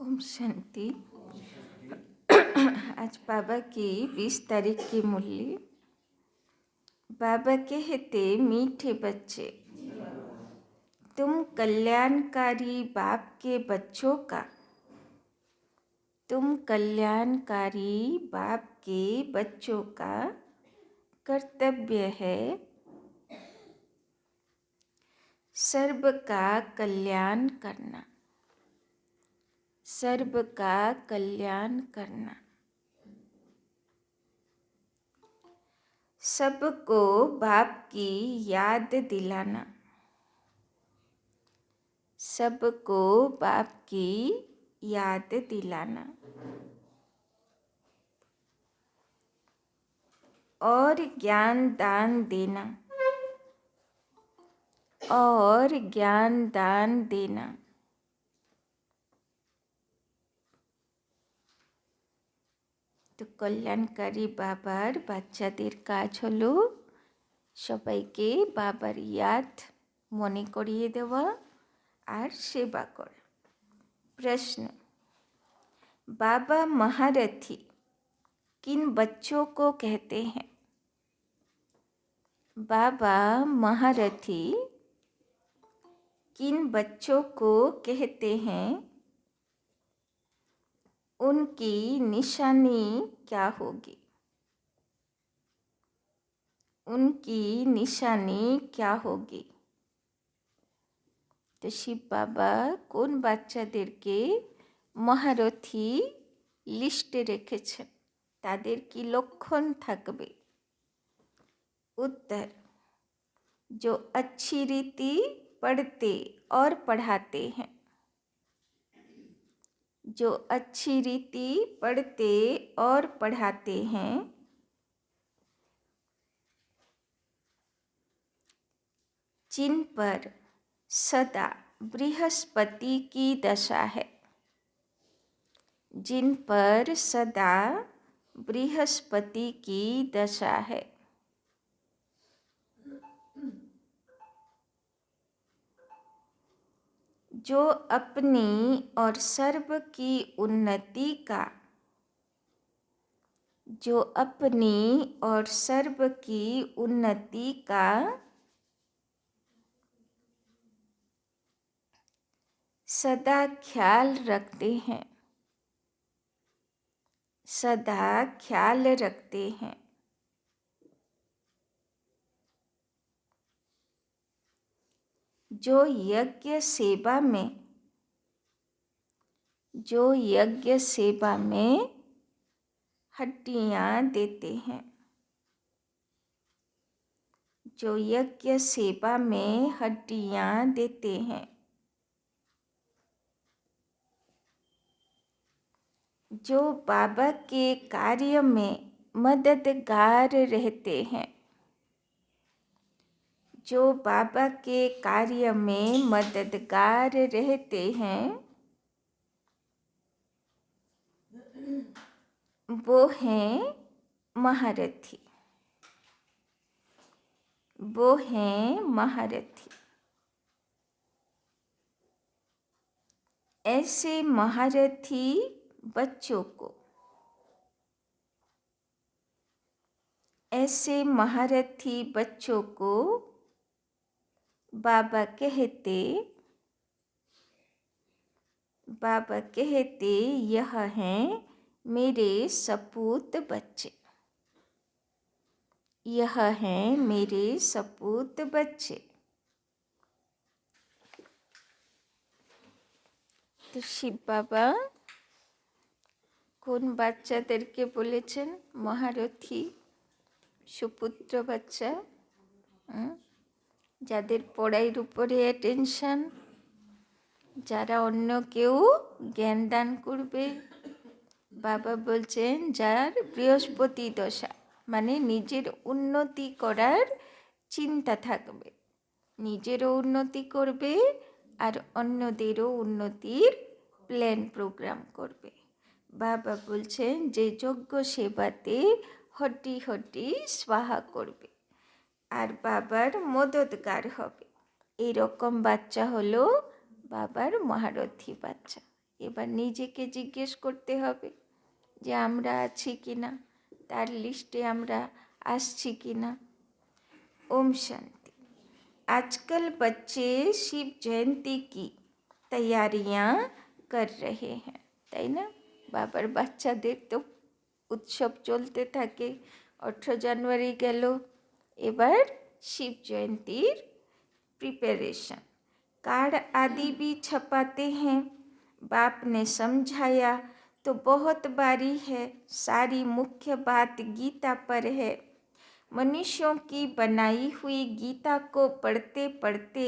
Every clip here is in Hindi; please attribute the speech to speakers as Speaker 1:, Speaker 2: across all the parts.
Speaker 1: ओम शांति। आज बाबा की 20 तारीख की मुरली। बाबा कहते, मीठे बच्चे, तुम कल्याणकारी बाप के बच्चों का, तुम कल्याणकारी बाप के बच्चों का कर्तव्य है सर्व का कल्याण करना, सर्व का कल्याण करना। सबको बाप की याद दिलाना, सबको बाप की याद दिलाना और ज्ञान दान देना, और ज्ञान दान देना। তো কল্যাণকারী বাবার বাচ্চাদের কাজ হলো সবাইকে বাবার ইয়াদ মনে করিয়ে দেওয়া আর সেবা করা। प्रश्न, बाबा महारथी किन बच्चों को कहते हैं? बाबा महारथी किन बच्चों को कहते हैं? उनकी निशानी क्या होगी? उनकी निशानी क्या होगी? तो शिव बाबा কোন বাচ্চাদেরকে মহারথী লিস্টে রেখেছেন, তাদের কি লক্ষণ থাকবে? उत्तर, जो अच्छी रीति पढ़ते और पढ़ाते हैं, जो अच्छी रीति पढ़ते और पढ़ाते हैं, जिन पर सदा बृहस्पति की दशा है, जिन पर सदा बृहस्पति की दशा है, जो अपनी और सर्व की उन्नति का, जो अपनी और सर्व की उन्नति का सदा ख्याल रखते हैं, सदा ख्याल रखते हैं। जो यज्ञ सेवा में, जो यज्ञ सेवा में हड्डियाँ देते हैं, जो यज्ञ सेवा में हड्डियाँ देते हैं, जो बाबा के कार्य में मददगार रहते हैं, जो बाबा के कार्य में मददगार रहते हैं, वो हैं महारथी, वो हैं महारथी। ऐसे महारथी बच्चों को, ऐसे महारथी बच्चों को बाबा कहते, बाबा कहते, यह हैं मेरे सपूत बच्चे, यह हैं मेरे सपूत बच्चे। तो शिव बाबा কোন বাচ্চাদেরকে বলেছেন মহারথী সুপুত্র বাচ্চা? যাদের পড়াইয়ের উপরে অ্যাটেনশন, যারা অন্য কেউ জ্ঞান দান করবে। বাবা বলছেন যার বৃহস্পতি দশা, মানে নিজের উন্নতি করার চিন্তা থাকবে, নিজেরও উন্নতি করবে আর অন্যদেরও উন্নতির প্ল্যান প্রোগ্রাম করবে। বাবা বলছেন যে যজ্ঞ সেবাতে হড্ডি হড্ডি স্বাহা করবে আর বাবার মদতগার হবে, এইরকম বাচ্চা হলো বাবার মহারথী বাচ্চা। এবার নিজেকে জিজ্ঞেস করতে হবে যে আমরা আছি কি না, তার লিস্টে আমরা আসছি কি না। ओम शांति। आजकल बच्चे शिव जयंती की तैयारियां कर रहे हैं, তাই না? বাবার বাচ্চাদের তো উৎসব চলতে থাকে। 18 জানুয়ারি গেল, এবার শিব জয়ন্তীর प्रिपरेशन। कार्ड आदि भी छपाते हैं। बाप ने समझाया तो बहुत बारी है। सारी मुख्य बात गीता पर है। मनुष्यों की बनाई हुई गीता को पढ़ते पढ़ते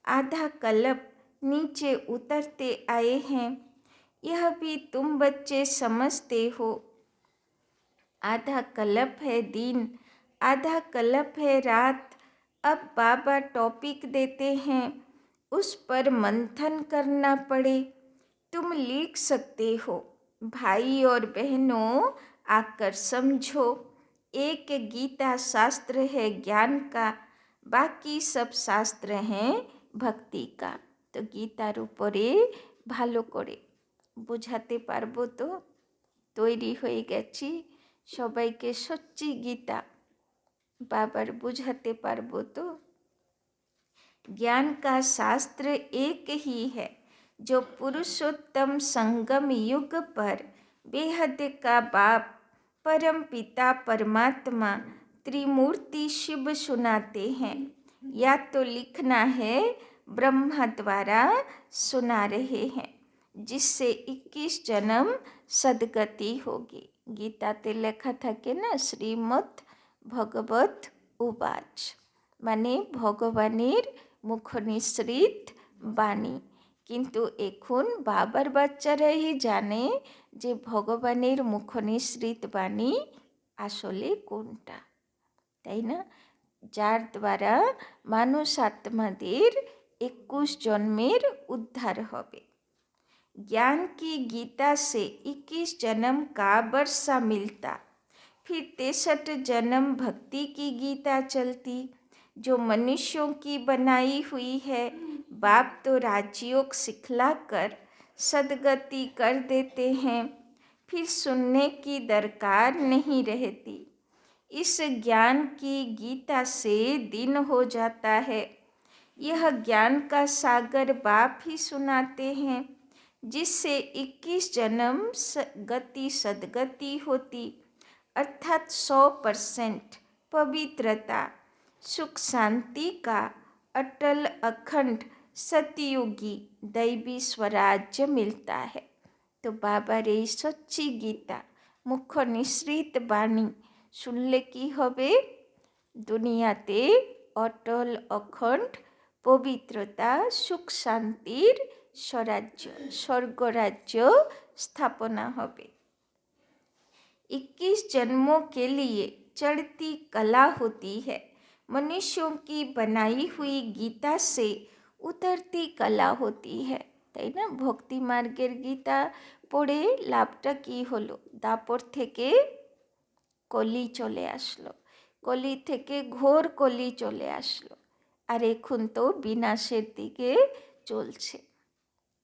Speaker 1: आधा कल्प नीचे उतरते आए हैं। यह भी तुम बच्चे समझते हो। आधा कल्प है दिन, आधा कल्प है रात। अब बाबा टॉपिक देते हैं, उस पर मंथन करना पड़े। तुम लिख सकते हो। भाई और बहनों, आकर समझो। एक गीता शास्त्र है ज्ञान का, बाकी सब शास्त्र हैं भक्ति का। तो গীতার উপরে ভালো করে বোঝাতে পারবো তো? তৈরি হয়ে গেছি, সবাইকে সচ্চি গীতা বাবার বোঝাতে পারবো তো? ज्ञान का शास्त्र एक ही है, जो पुरुषोत्तम संगम युग पर बेहद का बाप परम पिता परमात्मा त्रिमूर्ति शिव सुनाते हैं। या तो लिखना है, ब्रह्मा द्वारा सुना रहे हैं, जिससे 21 जन्म सदगति होगी। गीताते লেখা থাকে না, শ্রীমদ্ ভগবত উবাচ, মানে ভগবানের মুখনিসৃত বাণী। কিন্তু এখন বাবার বাচ্চারাই জানে যে ভগবানের মুখনিসৃত বাণী আসলে কোনটা, তাই না? যার দ্বারা মানুষ আত্মাদের 21 জন্মের উদ্ধার হবে। ज्ञान की गीता से 21 जन्म का वर्षा मिलता, फिर 63 जन्म भक्ति की गीता चलती, जो मनुष्यों की बनाई हुई है। बाप तो राजयोग सिखलाकर सदगति कर देते हैं, फिर सुनने की दरकार नहीं रहती। इस ज्ञान की गीता से दिन हो जाता है। यह ज्ञान का सागर बाप ही सुनाते हैं, जिससे 21 जन्म गति सदगति होती, अर्थात 100% पवित्रता, सुख शांति का अटल अखंड सतयुगी दैवी स्वराज्य मिलता है। तो बाबार এই সচ্চি গীতা মুখ নিঃসৃত বাণী শুনলে কি হবে? দুনিয়াতে অটল অখণ্ড পবিত্রতা, সুখ শান্তির स्वराज्य स्वर्गराज्य स्थापना होवे। 21 जन्मों के लिए चढ़ती कला होती है। मनुष्यों की बनाई हुई गीता से उतरती कला होती है, তাই না? ভক্তি মার্গের গীতা পড়ে লাভটা কি হলো? দাপর থেকে কলি চলে আসলো, কলি থেকে ঘোর কলি চলে আসলো, আর এখন তো বিনাশের দিকে চলছে।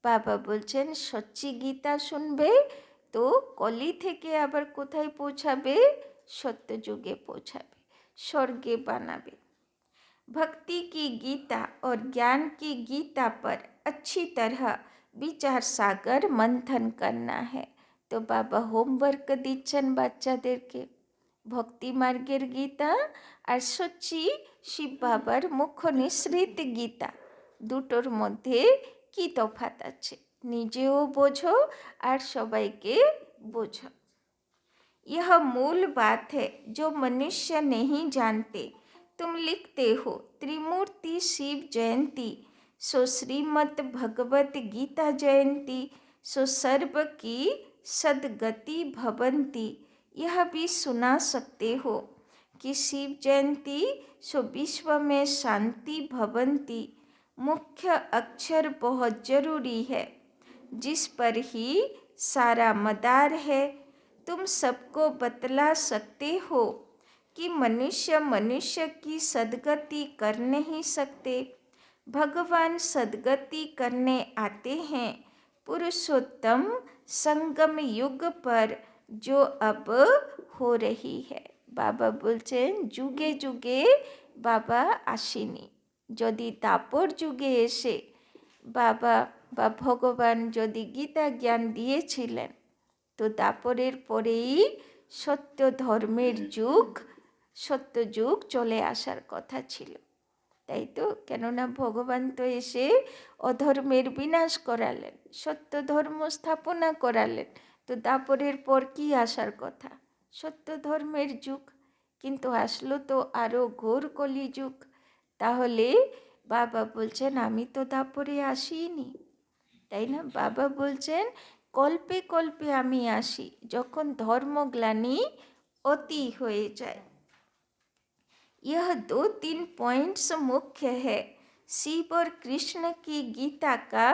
Speaker 1: বাবা বলছেন সচ্চি গীতা শুনবে তো কলি থেকে আবার কোথায় পৌঁছাবে? সত্যযুগে পৌঁছাবে, স্বর্গে বানাবে। भक्ति की गीता और ज्ञान की गीता पर अच्छी तरह विचार सागर मंथन करना है। तो बाबा होमवर्क দিচ্ছেন বাচ্চাদেরকে। ভক্তি মার্গের গীতা আর সচ্চি শিব বাবার মুখ নিঃসৃত গীতা, দুটোর মধ্যে কি তফাৎ আছে নিজেও বোঝো আর সবাইকে বোঝো। यह मूल बात है जो मनुष्य नहीं जानते। तुम लिखते हो त्रिमूर्ति शिव जयंती, सो श्रीमद् भगवत गीता जयंती, सो सर्व की सदगति भवंती। यह भी सुना सकते हो कि शिव जयंती सो विश्व में शांति भवंती। मुख्य अक्षर बहुत जरूरी है, जिस पर ही सारा मदार है। तुम सबको बतला सकते हो कि मनुष्य मनुष्य की सदगति कर नहीं सकते। भगवान सदगति करने आते हैं, पुरुषोत्तम संगम युग पर जो अब हो रही है। বাবা বলছেন যুগে যুগে বাবা আসেনি। যদি দাপর যুগে এসে বাবা বা ভগবান যদি গীতা জ্ঞান দিয়েছিলেন, তো দাপরের পরেই সত্য ধর্মের যুগ, সত্য যুগ চলে আসার কথা ছিল, তাই তো? কেননা ভগবান তো এসে অধর্মের বিনাশ করালেন, সত্য ধর্ম স্থাপনা করালেন, তো দাপরের পর কি আসার কথা? সত্য ধর্মের যুগ। কিন্তু আসলো তো আরও ঘোর কলিযুগ। তাহলে বাবা বলছেন আমি তো দাপরে আসিনি, তাই না? বাবা বলছেন কল্পে কল্পে আমি আসি, যখন ধর্মগ্লানি অতি হয়ে যায়। यह 2-3 पॉइंट्स मुख्य है। शिव और कृष्ण की गीता का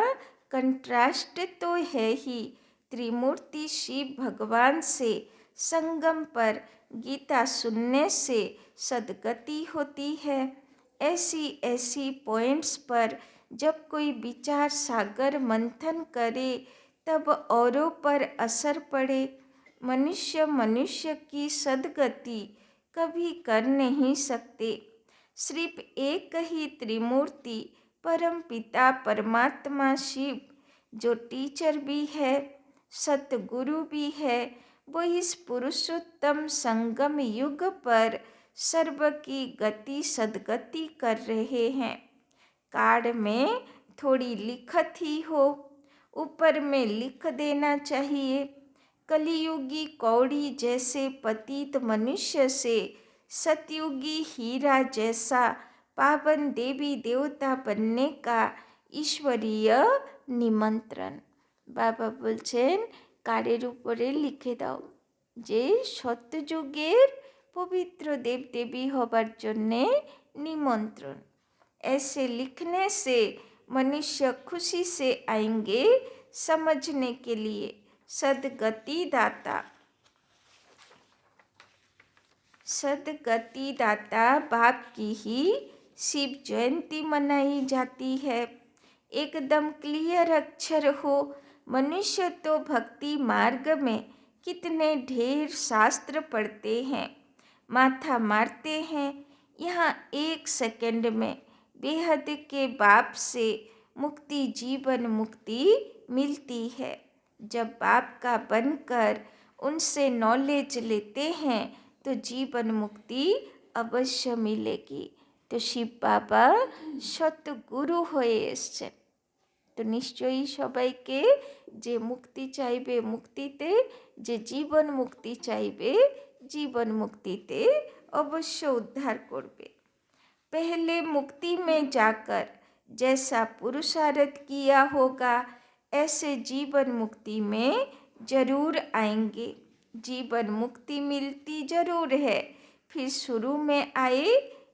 Speaker 1: कंट्रास्ट तो है ही। त्रिमूर्ति शिव भगवान से संगम पर गीता सुनने से सद्गति होती है। ऐसी ऐसी पॉइंट्स पर जब कोई विचार सागर मंथन करे तब औरों पर असर पड़े। मनुष्य मनुष्य की सद्गति कभी कर नहीं सकते। सिर्फ एक ही त्रिमूर्ति परम पिता परमात्मा शिव, जो टीचर भी है, सतगुरु भी है, वो इस पुरुषोत्तम संगम युग पर सर्व की गति सद्गति कर रहे हैं। कार्ड में थोड़ी लिखत ही हो, ऊपर में लिख देना चाहिए। कलियुगी कौड़ी जैसे पतित मनुष्य से सतयुगी हीरा जैसा पावन देवी देवता बनने का ईश्वरीय निमंत्रण। বাবা বলছেন কার্ডের উপরে লিখে দাও যে সত্যযুগের পবিত্র দেবদেবী হবার জন্যে নিমন্ত্রণ। ऐसे लिखने से मनुष्य खुशी से आएंगे समझने के लिए। सदगति दाता बाप की ही शिव जयंती मनाई जाती है। एकदम क्लियर अक्षर हो। मनुष्य तो भक्ति मार्ग में कितने ढेर शास्त्र पढ़ते हैं, माथा मारते हैं। यहाँ 1 सेकंड में बेहद के बाप से मुक्ति, जीवन मुक्ति मिलती है। जब बाप का बनकर उनसे नॉलेज लेते हैं तो जीवन मुक्ति अवश्य मिलेगी। तो शिव बाबा सतगुरु হয়ে এসছেন। তো নিশ্চয়ই সবাইকে যে মুক্তি চাইবে মুক্তিতে, যে জীবন মুক্তি চাইবে জীবন মুক্তিতে অবশ্য উদ্ধার করবে। पहले मुक्ति में जाकर जैसा पुरुषार्थ किया होगा ऐसे जीवन मुक्ति में जरूर आएंगे। जीवन मुक्ति मिलती जरूर है, फिर शुरू में आए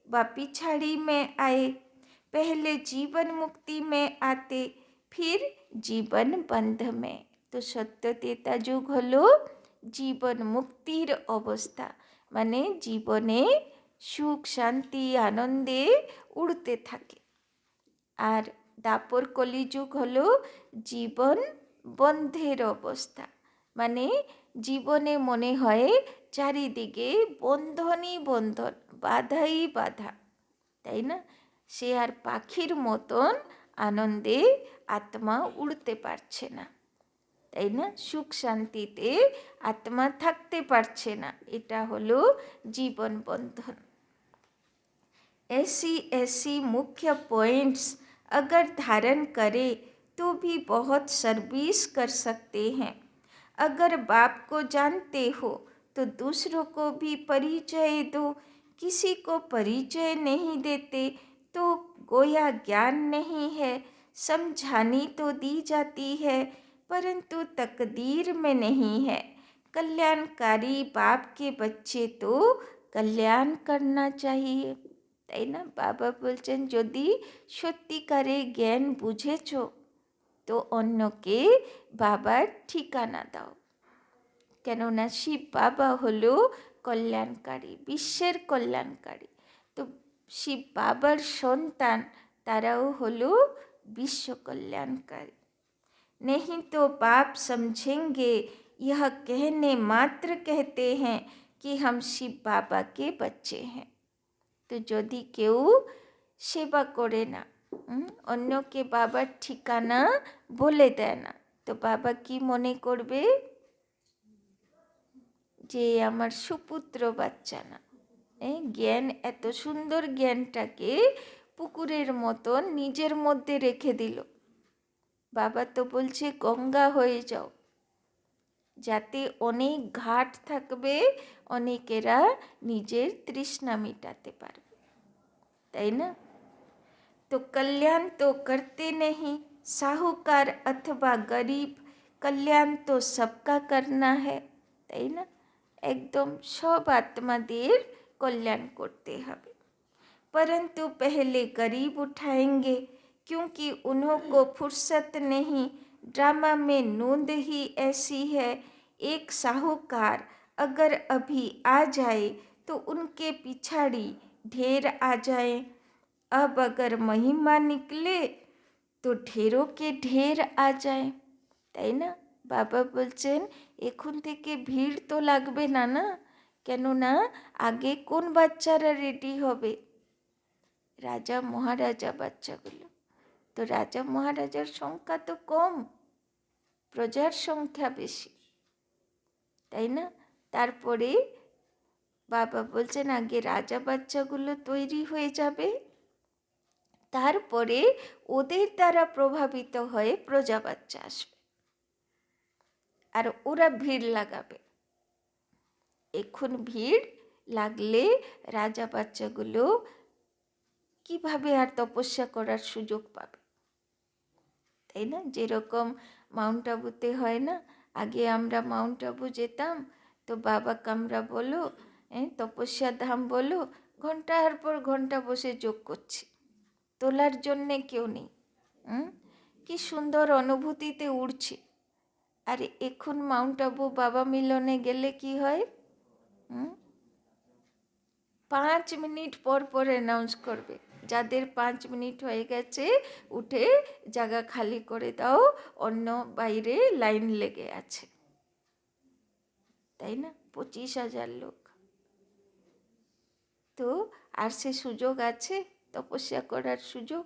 Speaker 1: व पिछाड़ी में आए। पहले जीवन मुक्ति में आते, फिर जीवन बंध में। तो सत्यतेता যুগ হলো জীবন মুক্তির অবস্থা, মানে জীবনে সুখ শান্তি আনন্দে উড়তে থাকে। আর দাপর কলিযুগ হলো জীবন বন্ধের অবস্থা, মানে জীবনে মনে হয় চারিদিকে বন্ধনই বন্ধন, বাধাই বাধা, তাই না? সে আর পাখির মতন আনন্দে আত্মা উড়তে পারছে না, তাই না? সুখ শান্তিতে আত্মা থাকতে পারছে না, এটা হলো জীবন বন্ধন। ऐसी ऐसी मुख्य पॉइंट्स अगर धारण करें तो भी बहुत सर्विस कर सकते हैं। अगर बाप को जानते हो तो दूसरों को भी परिचय दो। किसी को परिचय नहीं देते तो गोया ज्ञान नहीं है। समझानी तो दी जाती है परंतु तकदीर में नहीं है। कल्याणकारी बाप के बच्चे तो कल्याण करना चाहिए, তাই না? বাবা বলছেন যদি সত্যিকারে জ্ঞান বুঝেছ তো অন্যকে বাবার ঠিকানা দাও। কেননা শিব বাবা হলো কল্যাণকারী, বিশ্বের কল্যাণকারী। তো শিব বাবার সন্তান তারাও হলো বিশ্ব কল্যাণকারী। नहीं तो बाप समझेंगे यह कहने मात्र कहते हैं कि हम शिव बाबा के बच्चे हैं। तो यदि केउ सेवा करे ना, अन्योके बाबार ठिकाना बोले देय ना, तो बाबा की मने करबे जे आमार सुपुत्र बाच्चा ना। ज्ञान एत सुंदर ज्ञानटाके पुकुरेर मतन निजेर मध्य रेखे दिल। बाबा तो बोलछे गंगा हये जाओ, जाते अनेक घाट थाकबे, अनेकेरा निजेर तृष्णा मिटाते पारबे, ताई ना। तो कल्याण तो करते नहीं साहूकार अथवा गरीब, कल्याण तो सबका करना है, ताई ना। एकदम सब आत्मादेर कल्याण करते हबे, परंतु पहले गरीब उठाएंगे क्योंकि उन्हों को फुर्सत नहीं। ड्रामा में नूंद ही ऐसी है, एक साहूकार अगर अभी आ जाए तो उनके पिछाड़ी ढेर आ जाए। अब अगर महिमा निकले तो ढेरों के ढेर आ जाए, ताई ना। बाबा बोलছেন এখন থেকে ভিড় তো লাগবে না, না কেননা আগে কোন বাচ্চারা রেডি হবে? রাজা মহারাজা বাচ্চাগুলো। তো রাজা মহারাজার সংখ্যা তো কম, প্রজার সংখ্যা বেশি, তাই না। তারপরে বাবা বলছেন আগে রাজা বাচ্চাগুলো তৈরি হয়ে যাবে, তারপরে ওদের দ্বারা প্রভাবিত হয়ে প্রজা বাচ্চা আসবে আর ওরা ভিড় লাগাবে। এখন ভিড় লাগলে রাজা বাচ্চাগুলো কিভাবে আর তপস্যা করার সুযোগ পাবে, তাই না। যেরকম মাউন্ট আবুতে হয় না, আগে আমরা মাউন্ট আবু যেতাম তো বাবা কামরা বলো, তপস্যা ধাম বলো, ঘন্টার পর ঘন্টা বসে যোগ করছি, তোলার জন্যে কেউ নেই। কি সুন্দর অনুভূতিতে উড়ছি। আর এখন মাউন্ট আবু বাবা মিলনে গেলে কি হয়, 5 মিনিট পর পর অ্যানাউন্স করবে, যাদের 5 মিনিট হয়ে গেছে উঠে জায়গা খালি করে দাও, অন্য বাইরে লাইন লেগে আছে, তাই না। 25,000 লোক। তো আর সে সুযোগ আছে তপস্যা করার সুযোগ,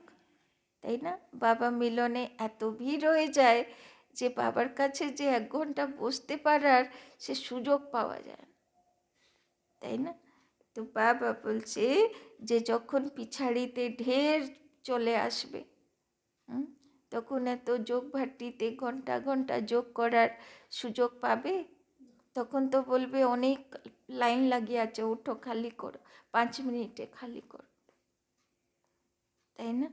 Speaker 1: তাই না। বাবা মিলনে এত ভিড় হয়ে যায় যে বাবার কাছে যে 1 ঘন্টা বসতে পারার সে সুযোগ পাওয়া যায়, তাই না। তো বাবা বলছে যে যখন পিছাড়িতে ঢের চলে আসবে, তখন এত যোগ ভাটিতে ঘন্টা ঘন্টা যোগ করার সুযোগ পাবে, তখন তো বলবে অনেক লাইন লাগিয়ে আছে, উঠো খালি করো, 5 মিনিটে খালি করো, তাই না।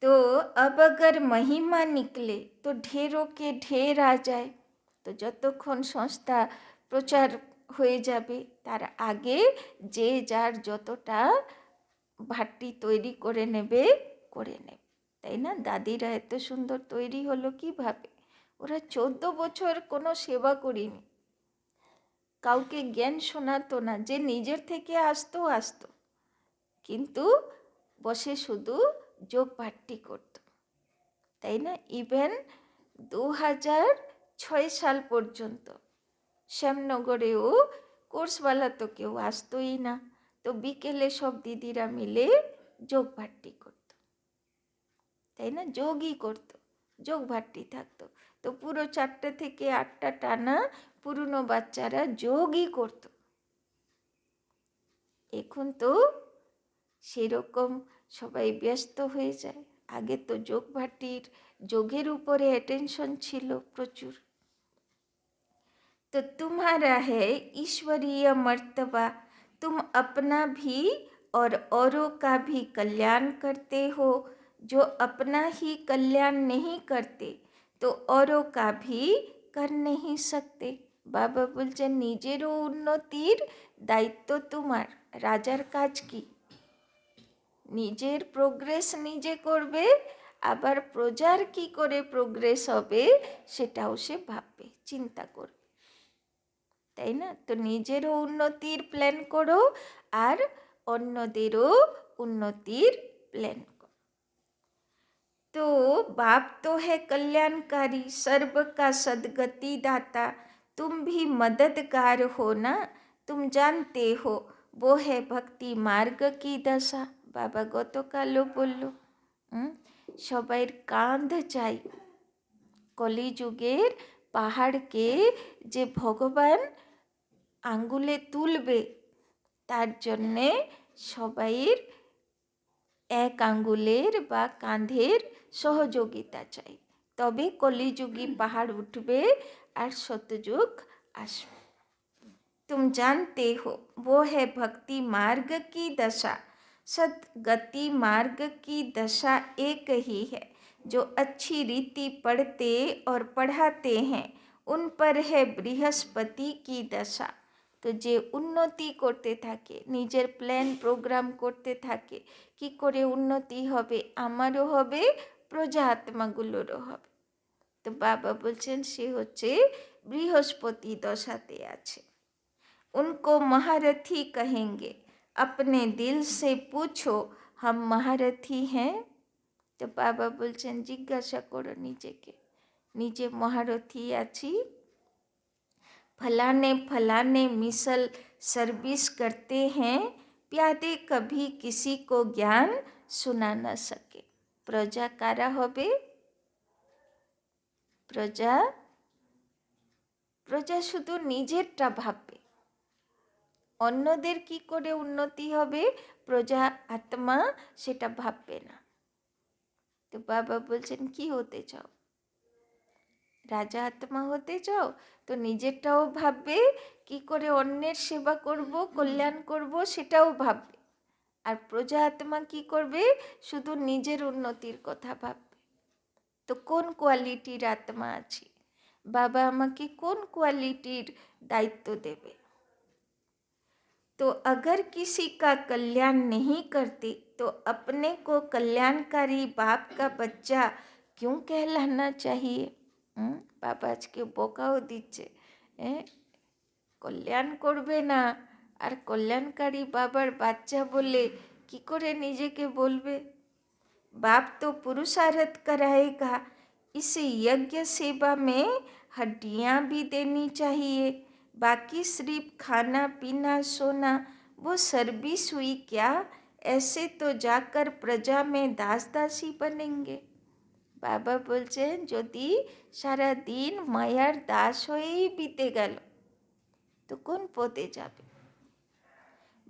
Speaker 1: तो अब अगर महिमा निकले तो ढेरों के ढेर आ जाए। तो যতক্ষণ সংস্থা প্রচার হয়ে যাবে তার আগে যে যার যতটা ভাটি তৈরি করে নেবে, তাই না। দাদিরা এত সুন্দর তৈরি হলো কিভাবে? ওরা 14 বছর কোনো সেবা করিনি, কাউকে জ্ঞান শোনাতো না, যে নিজের থেকে আসতো কিন্তু বসে শুধু যোগ পাঠটি করত, তাই না। ইভেন 2006 সাল পর্যন্ত শ্যামনগরেও কোর্সওয়ালা তো কেউ আসতোই না, তো বিকেলে সব দিদিরা মিলে যোগ ভাট্টি করত, তাই না। যোগই করত, যোগ ভাট্টি থাকতো। তো পুরো 4টে থেকে 8টা টানা পুরনো বাচ্চারা যোগই করত। এখন তো সেরকম সবাই ব্যস্ত হয়ে যায়। আগে তো যোগ ভাটির যোগের উপরে অ্যাটেনশন ছিল প্রচুর। तो तुम्हारा है ईश्वरीय मर्तबा, तुम अपना भी और औरों का भी कल्याण करते हो। जो अपना ही कल्याण नहीं करते तो औरों का भी कर नहीं सकते। बाबा बोलছেন নিজেরও উন্নতির দায়িত্ব তোমার। রাজার কাজ কি? নিজের প্রোগ্রেস নিজে করবে, আবার প্রজার কি করে প্রোগ্রেস হবে সেটাও সে ভাববে, চিন্তা করবে, তাই না। তো নিজেরও উন্নতির প্ল্যান করো আর অন্যদেরও উন্নতির প্ল্যান করো। तो बाप तो है कल्याणकारी, सर्व का सद्गति दाता, तुम भी मददगार हो ना, तुम जानते हो वो है भक्ति मार्ग की दशा। बाबा गतकालो बोललो সবাইর কাঁধ চাই, কলিযুগের পাহাড়কে যে ভগবান আঙ্গুলে তুলবে তার জন্যে সবাইয়ের এক আঙ্গুলের বা কাঁধের সহযোগিতা চাই, তবে কলিযুগী পাহাড় উঠবে আর সত্যযুগ আসবে। तुम जानते हो वो है भक्ति मार्ग की दशा, सद्गति मार्ग की दशा एक ही है। जो अच्छी रीति पढ़ते और पढ़ाते हैं उन पर है बृहस्पति की दशा। তো যে উন্নতি করতে থাকে, নিজের প্ল্যান প্রোগ্রাম করতে থাকে, কি করে উন্নতি হবে, আমারও হবে, প্রজা আত্মাগুলোরও হবে। তো বাবা বলছেন সে হচ্ছে বৃহস্পতি দশাতে আছে। उनको महारथी कहेंगे, अपने दिल से पूछो हम महारथी हैं। তো বাবা বলছেন জিজ্ঞাসা করো নিজেকে, নিজে মহারথী আছি। फलाने फलाने मिसल सर्विस करते हैं, प्यादे कभी किसी को ज्ञान सुना न सके। प्रजा कारा होबे, प्रजा प्रजा शुधु निजेरटा भाबे, অন্যদের কি করে উন্নতি হবে প্রজা আত্মা সেটা ভাববে না। তো বাবা বলছেন কি হতে চাও, রাজা আত্মা হতে চাও, তো নিজেরটাও ভাববে, কি করে অন্যের সেবা করব, কল্যাণ করব সেটাও ভাববে। আর প্রজা আত্মা কি করবে, শুধু নিজের উন্নতির কথা ভাববে। তো কোন কোয়ালিটির আত্মা আছি, বাবা আমাকে কোন কোয়ালিটির দায়িত্ব দেবে। तो अगर किसी का कल्याण नहीं करते तो अपने को कल्याणकारी बाप का बच्चा क्यों कहलाना चाहिए। बाबा आज के बोकाओ दीचे कल्याण करबे ना और कल्याणकारी बाबार बच्चा बोले कि करे निजेके बोलबे। बाप तो पुरुषार्थ कराएगा, इस यज्ञ सेवा में हड्डियाँ भी देनी चाहिए, बाकी सिर्फ खाना पीना सोना वो सर्विस हुई क्या, ऐसे तो जाकर प्रजा में दास दासी बनेंगे। बाबा बोलছেন যদি সারা দিন মায়ার দাস হয়েই বিতে গেল তো কোন পদে যাবে।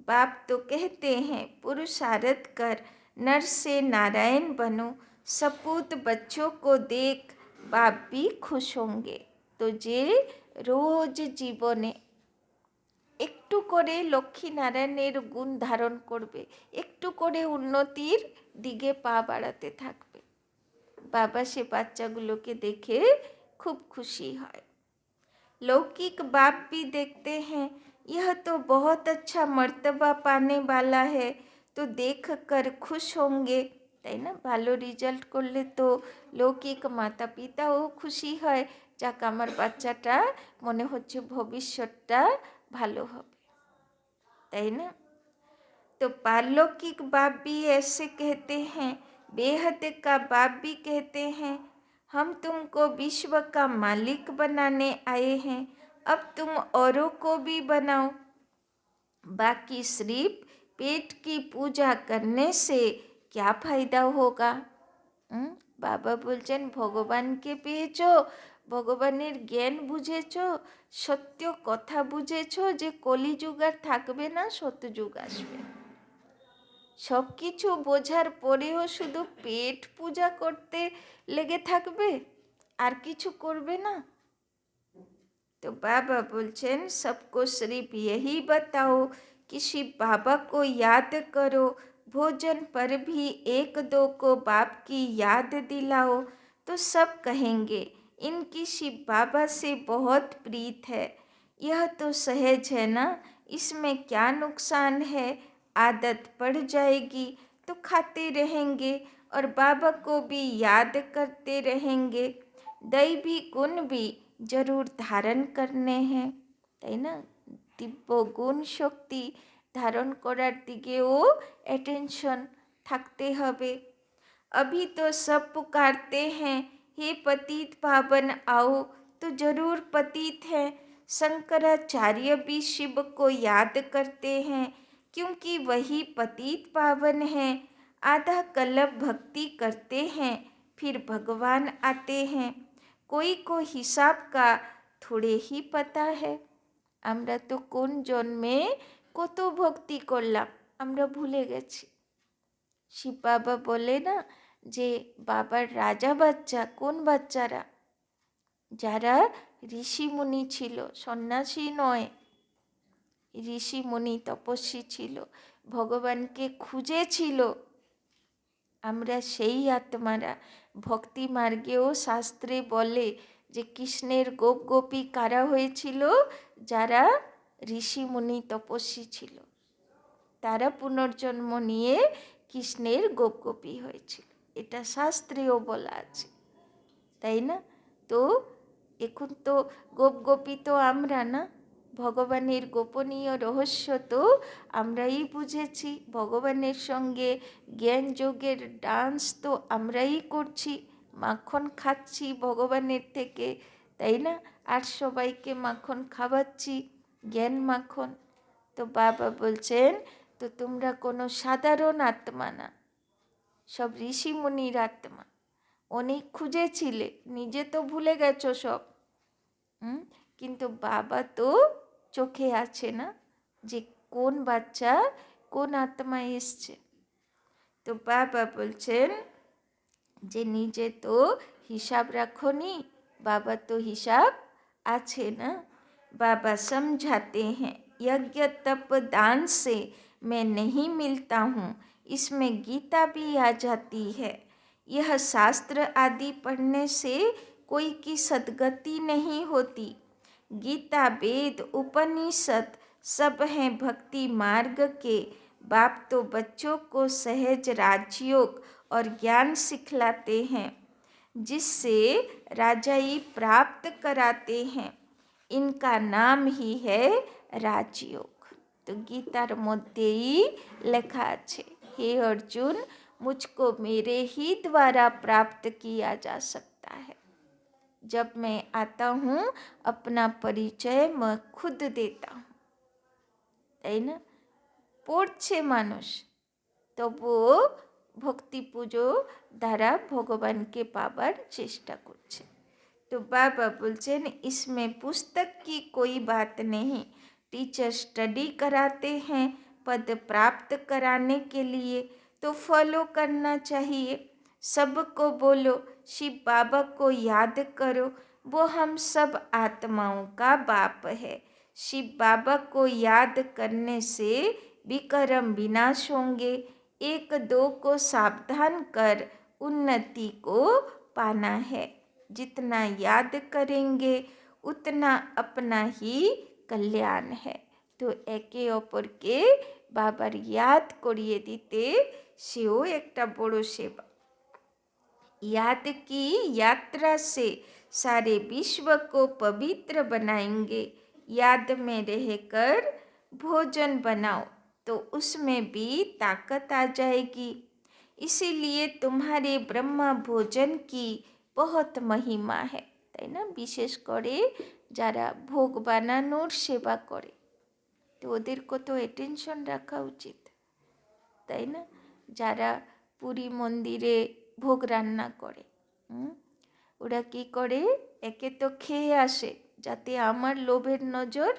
Speaker 1: बाप तो कहते हैं पुरुषार्थ कर नर से नारायण बनो, सपूत बच्चों को देख बाप भी खुश होंगे। तो जे রোজ জীবনে একটু করে লক্ষ্মীনারায়ণের গুণ ধারণ করবে, একটু করে উন্নতির দিকে পা বাড়াতে থাকবে, বাবা সে বাচ্চাগুলোকে দেখে খুব খুশি হয়। लौकिक बाप भी देखते हैं यह तो बहुत अच्छा मर्तबा पाने वाला है, तो देख कर खुश होंगे, তাই না। ভালো রেজাল্ট করলে তো লৌকিক মাতা পিতাও খুশি হয়, যাক আমার বাচ্চাটা মনে হচ্ছে ভবিষ্যৎটা ভালো হবে, তাই না। तो पारलौकिक बाप भी ऐसे कहते हैं, बेहद का बाप भी कहते हैं हम तुमको विश्व का मालिक बनाने आए हैं, अब तुम औरों को भी बनाओ, बाकी सिर्फ पेट की पूजा करने से क्या फायदा होगा। বাবা বলছেন ভগবানকে পেয়েছো, ভগবানের জ্ঞান বুঝেছো, সত্য কথা বুঝেছো যে কলিযুগ আর থাকবে না, সত্যযুগ আসবে। সব কিছু বোঝার পরেও শুধু পেট পূজা করতে লেগে থাকবে আর কিছু করবে না। तो बाबा बोलছেন सबको सिर्फ यही बताओ कि शिव बाबा को याद करो, भोजन पर भी एक दो को बाप की याद दिलाओ, तो सब कहेंगे इनकी शिव बाबा से बहुत प्रीत है। यह तो सहज है ना, इसमें क्या नुकसान है, आदत पड़ जाएगी तो खाते रहेंगे और बाबा को भी याद करते रहेंगे। दैवी गुण भी जरूर धारण करने हैं, তাই না। দিব্য গুণ শক্তি ধারণ করার দিকেও অ্যাটেনশন থাকতে হবে। अभी तो सब पुकारते हैं, हे पतित पावन आओ, तो जरूर पतित है। शंकराचार्य भी शिव को याद करते हैं, क्योंकि वही पतित पावन है। आधा कल्प भक्ति करते हैं, फिर भगवान आते हैं। कोई को हिसाब का थोड़े ही पता है। আমরা তো কোন জন্মে কত ভক্তি করলাম আমরা ভুলে গেছি। শিব বাবা বলে না যে বাবার রাজা বাচ্চা, কোন বাচ্চারা? যারা ঋষিমুনি ছিল, সন্ন্যাসী নয়, ঋষিমুনি তপস্বী ছিল, ভগবানকে খুঁজেছিল। আমরা সেই আত্মারা। ভক্তি মার্গেও শাস্ত্রে বলে যে কৃষ্ণের গোপ গোপী কারা হয়েছিল? যারা ঋষিমুনি তপস্বী ছিল, তারা পুনর্জন্ম নিয়ে কৃষ্ণের গোপ গোপী হয়েছিল। এটা শাস্ত্রেও বলা আছে, তাই না? তো এখন তো গোপ গোপী তো আমরা না, ভগবানের গোপনীয় রহস্য তো আমরাই বুঝেছি। ভগবানের সঙ্গে জ্ঞান যোগের ডান্স তো আমরাই করছি, মাখন খাচ্ছি ভগবানের থেকে, তাই না? আর সবাইকে মাখন খাওয়াচ্ছি, জ্ঞান মাখন। তো বাবা বলছেন, তো তোমরা কোনো সাধারণ আত্মা না, সব ঋষিমুনির আত্মা। অনেক খুঁজেছিলে, নিজে তো ভুলে গেছো সব, কিন্তু বাবা তো চোখে আছে না, যে কোন বাচ্চা কোন আত্মা এসছে। তো বাবা বলছেন যে নিজে তো হিসাব রাখোনি, বাবা তো হিসাব আছে না। बाबा समझाते हैं, यज्ञ तप दान से मैं नहीं मिलता हूँ, इसमें गीता भी आ जाती है। यह शास्त्र आदि पढ़ने से कोई की सद्गति नहीं होती। गीता वेद उपनिषद सब हैं भक्ति मार्ग के। बाप तो बच्चों को सहज राजयोग और ज्ञान सिखलाते हैं, जिससे राजाई प्राप्त कराते हैं। इनका नाम ही है राजयोग। तो गीतार मध्य ही लेखा আছে, हे अर्जुन मुझको मेरे ही द्वारा प्राप्त किया जा सकता है। जब मैं आता हूँ अपना परिचय मैं खुद देता हूँ, তাই না? পড়ছে মানুষ, তবুও ভক্তি পুজো দ্বারা ভগবানকে পাবার চেষ্টা করছে। तो बाबा बोलचेन, इसमें पुस्तक की कोई बात नहीं। टीचर स्टडी कराते हैं पद प्राप्त कराने के लिए, तो फॉलो करना चाहिए। सबको बोलो शिव बाबा को याद करो, वो हम सब आत्माओं का बाप है। शिव बाबा को याद करने से विकर्म विनाश होंगे। एक दो को सावधान कर उन्नति को पाना है। जितना याद करेंगे उतना अपना ही कल्याण है। तो एके অপরকে বাবার याद करिए দিতে সেও একটা বড় সেবা। याद की यात्रा से सारे विश्व को पवित्र बनाएंगे। याद में रहकर भोजन बनाओ तो उसमें भी ताकत आ जाएगी। इसीलिए तुम्हारे ब्रह्म भोजन की बहुत महिमा है, তাই না? বিশেষ করে যারা ভোগ বানানোর সেবা করে, তো ওদের কত অ্যাটেনশন রাখা উচিত, তাই না? যারা পুরী মন্দিরে ভোগ রান্না করে, ওরা কি করে, একে তো খেয়ে আসে যাতে আমার লোভের নজর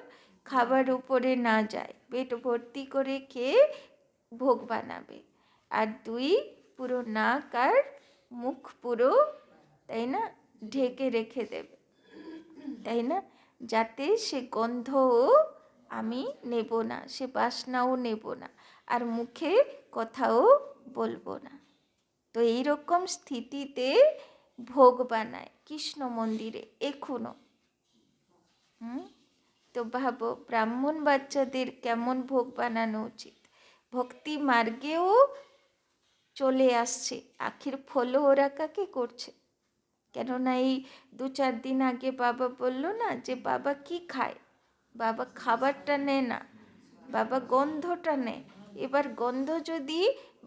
Speaker 1: খাবার উপরে না যায়, পেট ভর্তি করে খেয়ে ভোগ বানাবে। আর দুই, পুরো নাক আর মুখ পুরো, তাই না, ঢেকে রেখে দেবে, তাই না, যাতে সে গন্ধও আমি নেব না, সে বাসনাও নেব না, আর মুখে কথাও বলবো না। তো এইরকম স্থিতিতে ভোগ বানায় কৃষ্ণ মন্দিরে এখনো। তো ভাবো ব্রাহ্মণ বাচ্চাদের কেমন ভোগ বানানো উচিত। ভক্তি মার্গেও চলে আসছে, আখির ফলো ওরা কাকে করছে? কেননা এই 2-4 দিন আগে বাবা বলল না যে বাবা কি খায়, বাবা খাবারটা নেয় না, বাবা গন্ধটা নেয়। এবার গন্ধ যদি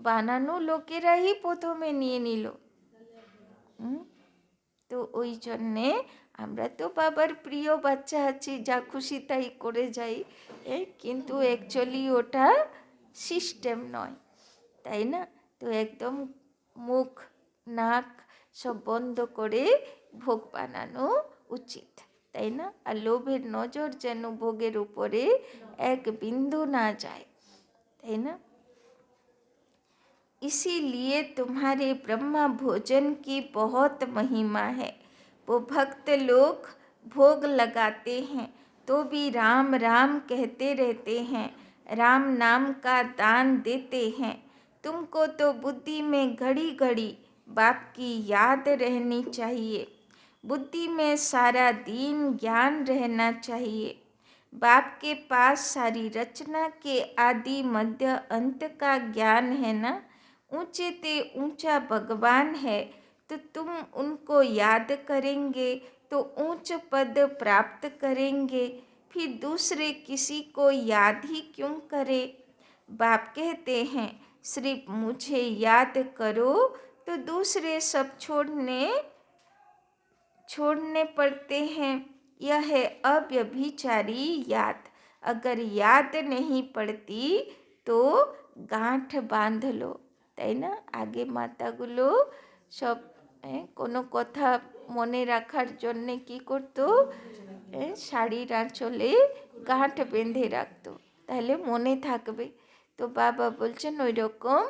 Speaker 1: বানানো লোকেরাই প্রথমে নিয়ে নিল। তো ওই জন্যে আমরা তো বাবার প্রিয় বাচ্চা আছি, যা খুশি তাই করে যাই, কিন্তু অ্যাকচুয়ালি ওটা সিস্টেম নয়, তাই না? তো একদম মুখ নাক সব বন্ধ করে ভোগ বানানো উচিত, তাই না? আর লোভের নজর যেন ভোগের উপরে এক বিন্দু না যায়, তাই না? इसीलिए तुम्हारे ब्रह्मा भोजन की बहुत महिमा है। वो भक्त लोग भोग लगाते हैं तो भी राम राम कहते रहते हैं, राम नाम का दान देते हैं। तुमको तो बुद्धि में घड़ी घड़ी बाप की याद रहनी चाहिए, बुद्धि में सारा दिन ज्ञान रहना चाहिए। बाप के पास सारी रचना के आदि मध्य अंत का ज्ञान है ना। ऊंचे ते ऊंचा भगवान है, तो तुम उनको याद करेंगे तो ऊंच पद प्राप्त करेंगे, फिर दूसरे किसी को याद ही क्यों करें। बाप कहते हैं सिर्फ मुझे याद करो तो दूसरे सब छोड़ने पड़ते हैं। यह है अव्यभिचारी याद। अगर याद नहीं पड़ती तो गांठ बांध लो, তাই না? আগে মাতাগুলো সব কোনো কথা মনে রাখার জন্যে কি করতো, শাড়ির আঁচলে গাঁট বেঁধে রাখতো, তাহলে মনে থাকবে। তো বাবা বলছেন ওই রকম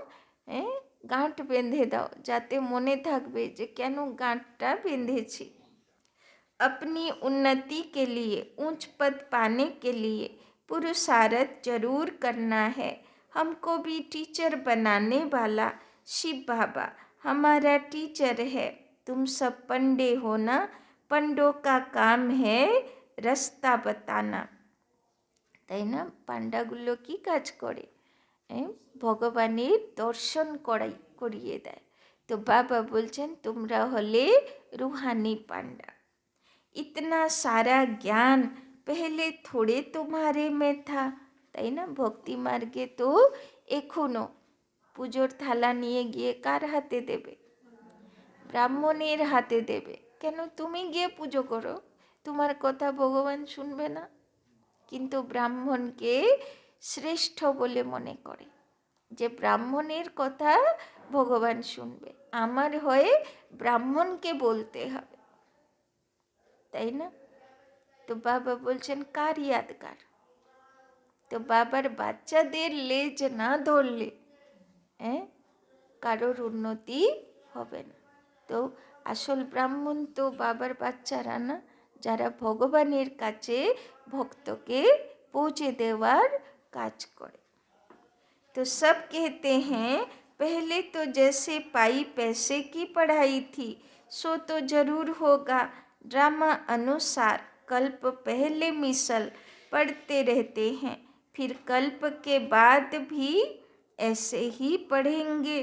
Speaker 1: গাঁট বেঁধে দাও, যাতে মনে থাকবে যে কেন গাঁটটা বেঁধেছি। अपनी उन्नति के लिए, ऊंच पद पाने के लिए पुरुषार्थ जरूर करना है। हमको भी टीचर बनाने वाला शिव बाबा हमारा टीचर है। तुम सब पंडे हो ना, पंडों का काम है रास्ता बताना, তাই না? পান্ডাগুলো কি কাজ করে? ভগবানের দর্শন করিয়ে দেয়। তো বাবা বলছেন তোমরা হলে রুহানি পান্ডা। इतना सारा ज्ञान पहले थोड़े तुम्हारे में था, তাই না? ভক্তি মার্গে তো এখনো পুজোর থালা নিয়ে গিয়ে কার হাতে দেবে? ব্রাহ্মণের হাতে দেবে। কেন? তুমি গিয়ে পুজো করো, তোমার কথা ভগবান শুনবে না? কিন্তু ব্রাহ্মণকে শ্রেষ্ঠ বলে মনে করে যে ব্রাহ্মণের কথা ভগবান শুনবে, আমার হয়ে ব্রাহ্মণকে বলতে হবে, তাই না? তো বাবা বলছেন কার ইয়াদগার? তো বাবার বাচ্চাদের লেজ না ধরলে কারোর উন্নতি হবে না। তো আসল ব্রাহ্মণ তো বাবার বাচ্চারা না, যারা ভগবানের কাছে ভক্তকে পৌঁছে দেওয়ার কাজ করে। तो सब कहते हैं पहले तो जैसे पाई पैसे की पढ़ाई थी सो तो जरूर होगा, ड्रामा अनुसार कल्प पहले मिसल पढ़ते रहते हैं, फिर कल्प के बाद भी ऐसे ही पढ़ेंगे।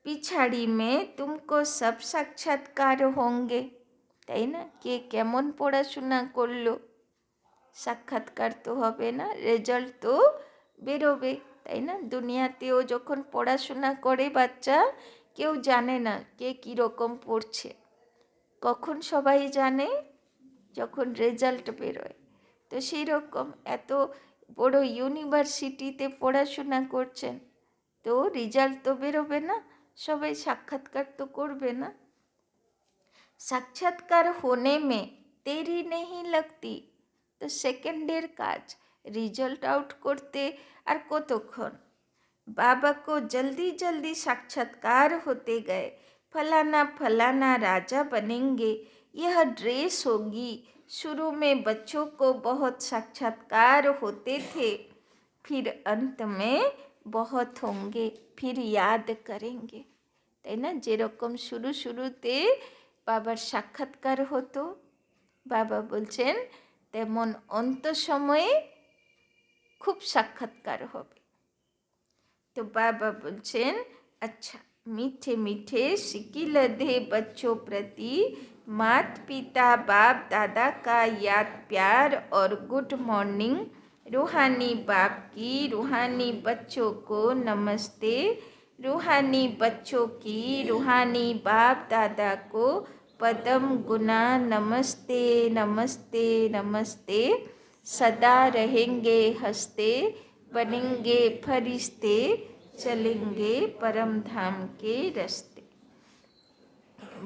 Speaker 1: पिछाड़ी में तुमको सब साक्षात्कार होंगे, তাই না? কে কেমন পড়াশোনা করলো সাক্ষাৎকার তো হবে না, রেজাল্ট তো বেরোবে, তাই না? দুনিয়াতেও যখন পড়াশোনা করে বাচ্চা, কেউ জানে না কে কীরকম পড়ছে। কখন সবাই জানে? যখন রেজাল্ট বেরোয়। তো সেই রকম এত বড় ইউনিভার্সিটিতে পড়াশোনা করছেন, তো রেজাল্ট তো বেরোবে না, সবাই সাক্ষাৎকার তো করবে না। সাক্ষাৎকার होने में देरी नहीं लगती, তো সেকেন্ডের কাজ রিজাল্ট আউট করতে আর কতক্ষণ। बाबा को जल्दी जल्दी साक्षात्कार होते गए, फलाना फलाना राजा बनेंगे, यह ड्रेस होगी। शुरू में बच्चों को बहुत साक्षात्कार होते थे, फिर अंत में बहुत होंगे, फिर याद करेंगे, তাই না? যেরকম শুরুতে বাবার সাক্ষাৎকার হতো, বাবা বলছেন তেমন অন্ত সময়ে খুব সাক্ষাৎকার হবে। तो बाबा बोलছেন अच्छा मीठे मीठे सिकिल दे बच्चों प्रति मात पिता बाप दादा का याद प्यार और गुड मॉर्निंग। रूहानी बाप की रूहानी बच्चों को नमस्ते। रूहानी बच्चों की रूहानी बाप दादा को पदम गुना नमस्ते नमस्ते नमस्ते। सदा रहेंगे हंसते, बनेंगे फरिश्ते, चलेंगे परम धाम के रास्ते।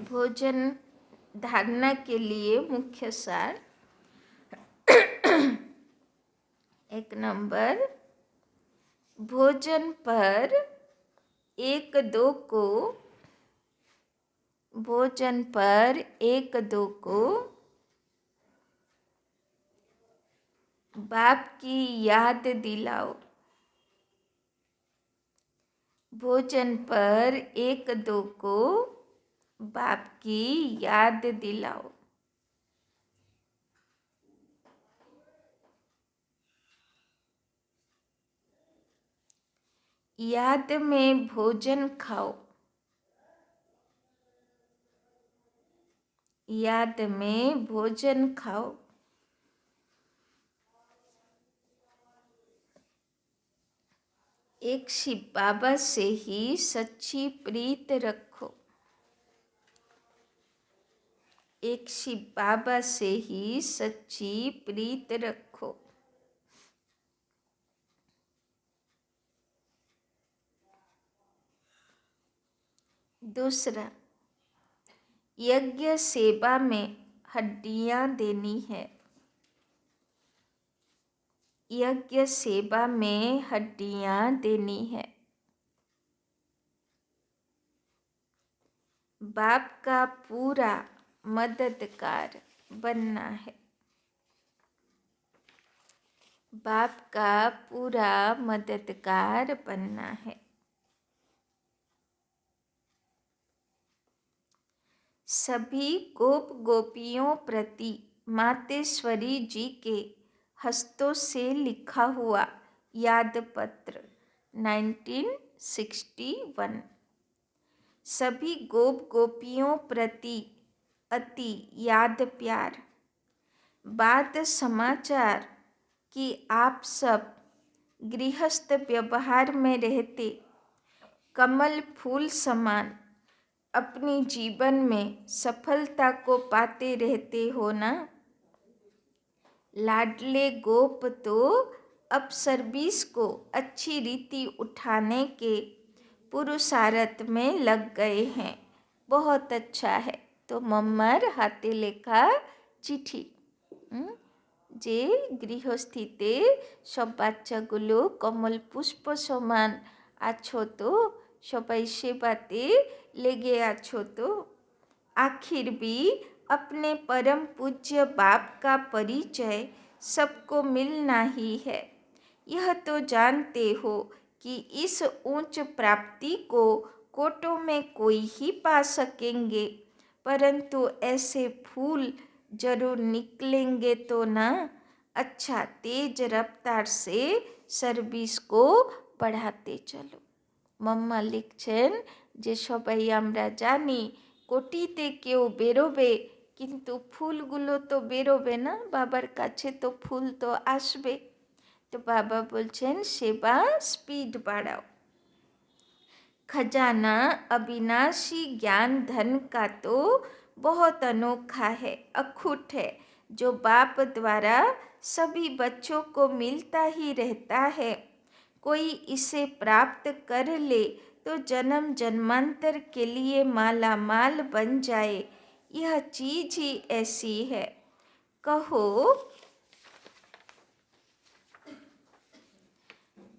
Speaker 1: भोजन धारणा के लिए मुख्य सार। एक नंबर, भोजन पर एक दो को बाप की याद दिलाओ। भोजन पर एक दो को बाप की याद दिलाओ। याद में भोजन खाओ। याद में भोजन खाओ। एक शिव बाबा से ही सच्ची प्रीत रखो। एक शिव बाबा से ही सच्ची प्रीत रखो। दूसरा, यज्ञ सेवा में हड्डियां देनी है। यज्ञ सेवा में हड्डियां देनी है। बाप का पूरा मददगार बनना है। बाप का पूरा मददगार बनना है। सभी गोप गोपियों प्रति मातेश्वरी जी के हस्तों से लिखा हुआ याद पत्र 1961। सभी गोप गोपियों प्रति अति याद प्यार। बात समाचार कि आप सब गृहस्थ व्यवहार में रहते कमल फूल समान अपनी जीवन में सफलता को पाते रहते हो ना। लाडले गोप तो अब सर्विस को अच्छी रीति उठाने के पुरुषार्थ में लग गए हैं। बहुत अच्छा है। तो मम्मार हाथे लेखा চিঠি যে গৃহস্থিতে সব বাচ্চাগুলো কমল পুষ্প সমান আছো তো, সবাই সেবাতে लेगे आछो तो। आखिर भी अपने परम पूज्य बाप का परिचय सबको मिलना ही है। यह तो जानते हो कि इस उच्च प्राप्ति को कोटों में कोई ही पा सकेंगे, परंतु ऐसे फूल जरूर निकलेंगे तो ना। अच्छा तेज रफ्तार से सर्विस को बढ़ाते चलो। मम्मा लिखছেন যে সবাই আমরা জানি কোটিতে কেউ বেরোবে, কিন্তু ফুলগুলো তো বেরোবে না, বাবার কাছে তো ফুল তো আসবে। তো বাবা বলছেন সেবা স্পিড বাড়াও। खजाना अविनाशी ज्ञान धन का तो बहुत अनोखा है, अखूट है, जो बाप द्वारा सभी बच्चों को मिलता ही रहता है। कोई इसे प्राप्त कर ले तो जन्म जन्मांतर के लिए माला माल बन जाए। यह चीज ही ऐसी है।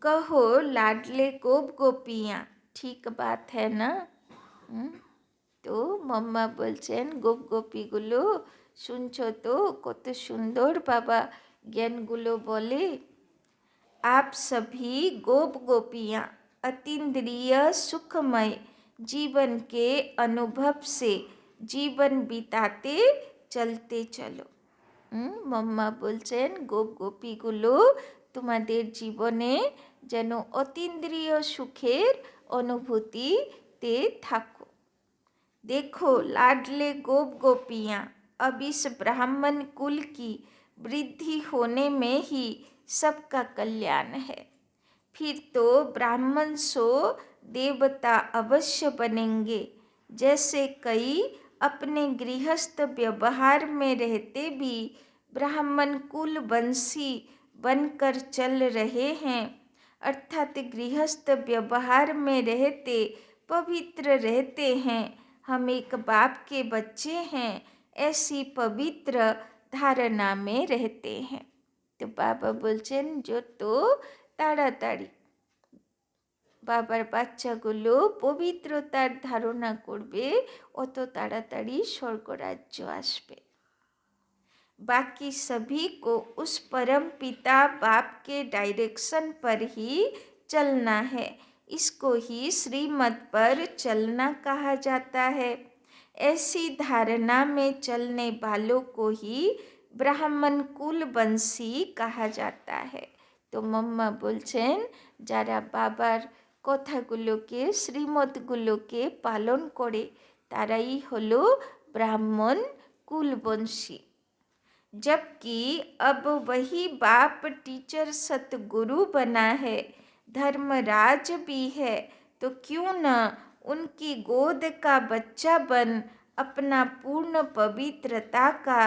Speaker 1: कहो लाडले गोप गोपियाँ, ठीक बात है ना। তো মাম্মা বলছেন গোপ গোপীগুলো শুনছো তো, কত সুন্দর বাবা জ্ঞানগুলো বলে। आप सभी गोप गोपियाँ अतीन्द्रिय सुखमय जीवन के अनुभव से जीवन बिताते चलते चलो। মাম্মা বলছেন গোপ গোপীগুলো তোমাদের জীবনে যেন অতীন্দ্রিয় সুখের অনুভূতিতে থাকো। देखो लाडले गोप गोपियाँ, अब इस ब्राह्मण कुल की वृद्धि होने में ही सबका कल्याण है। फिर तो ब्राह्मण सो देवता अवश्य बनेंगे। जैसे कई अपने गृहस्थ व्यवहार में रहते भी ब्राह्मण कुल वंशी बनकर चल रहे हैं, अर्थात गृहस्थ व्यवहार में रहते पवित्र रहते हैं। हम एक बाप के बच्चे हैं, ऐसी पवित्र धारणा में रहते हैं। तो बाबा बोलছেন যত তাড়াতাড়ি বাবার বাচ্চাগুলো পবিত্রতার ধারণা করবে, অত তাড়াতাড়ি স্বর্গরাজ্য আসবে। बाकी सभी को उस परम पिता बाप के डायरेक्शन पर ही चलना है। इसको ही श्रीमत पर चलना कहा जाता है। ऐसी धारणा में चलने वालों को ही ब्राह्मण कुल वंशी कहा जाता है। तो मम्मा बोलছেন যারা বাবার কথাগুলোকে শ্রীমতগুলোকে পালন করে তারাই হলো ब्राह्मण कुलवंशी। जबकि अब वही बाप टीचर सतगुरु बना है, धर्मराज भी है, तो क्यों न उनकी गोद का बच्चा बन अपना पूर्ण पवित्रता का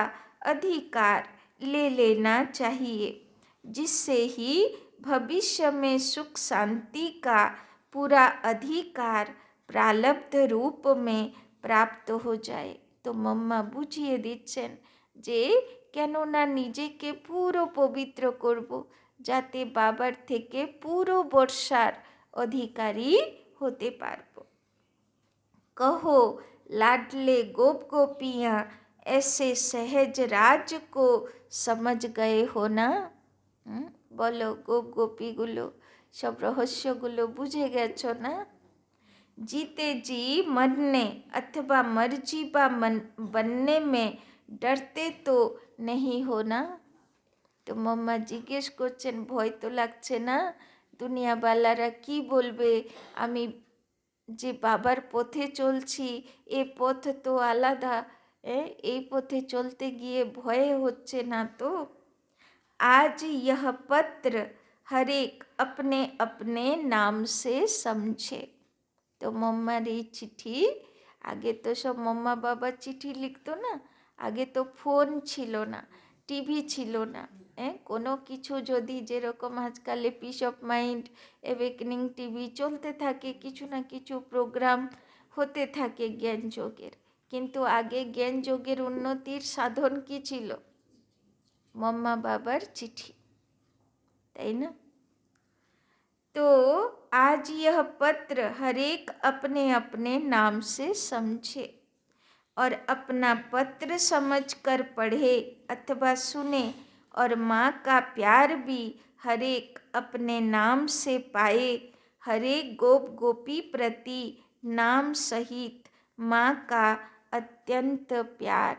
Speaker 1: अधिकार ले लेना चाहिए, जिससे ही भविष्य में सुख शांति का पूरा अधिकार प्रारब्ध रूप में प्राप्त हो जाए। तो मम्मा बुझिए दिচ্ছেন যে কেননা নিজেকে পুরো পবিত্র করব, যাতে বাবার থেকে পুরো বর্ষার অধিকারী হতে পারব। कहो लाडले गोप गोपियाँ, ऐसे सहज राज को समझ गए हो ना। বলো গোপ গোপীগুলো সব রহস্যগুলো বুঝে গেছো না। जीते जी मरने अथवा मर्जी बा बनने में डरते तो नहीं हो ना। তো মাম্মা জিজ্ঞেস করছেন ভয় তো লাগছে না, দুনিয়াওয়ালারা কি বলবে, আমি যে বাবার পথে চলছি এ পথ তো আলাদা, এই পথে চলতে গিয়ে ভয়ে হচ্ছে না তো। आज यह पत्र हरेक अपने अपने नाम से समझे। তো মম্মার এই চিঠি, আগে তো সব মম্মা বাবা চিঠি লিখতো না, আগে তো ফোন ছিল না, টিভি ছিল না, কোনো কিছু যদি যেরকম আজকালে peace of mind, awakening TV চলতে থাকে, কিছু না কিছু প্রোগ্রাম হতে থাকে জ্ঞান যোগের, কিন্তু আগে জ্ঞান যোগের উন্নতির সাধন কি ছিল? মম্মা বাবার চিঠি, তাই না? तो आज यह पत्र हरेक अपने अपने नाम से समझे और अपना पत्र समझकर पढ़े अथवा सुने, और माँ का प्यार भी हरेक अपने नाम से पाए। हरेक गोप गोपी प्रति नाम सहित माँ का अत्यंत प्यार।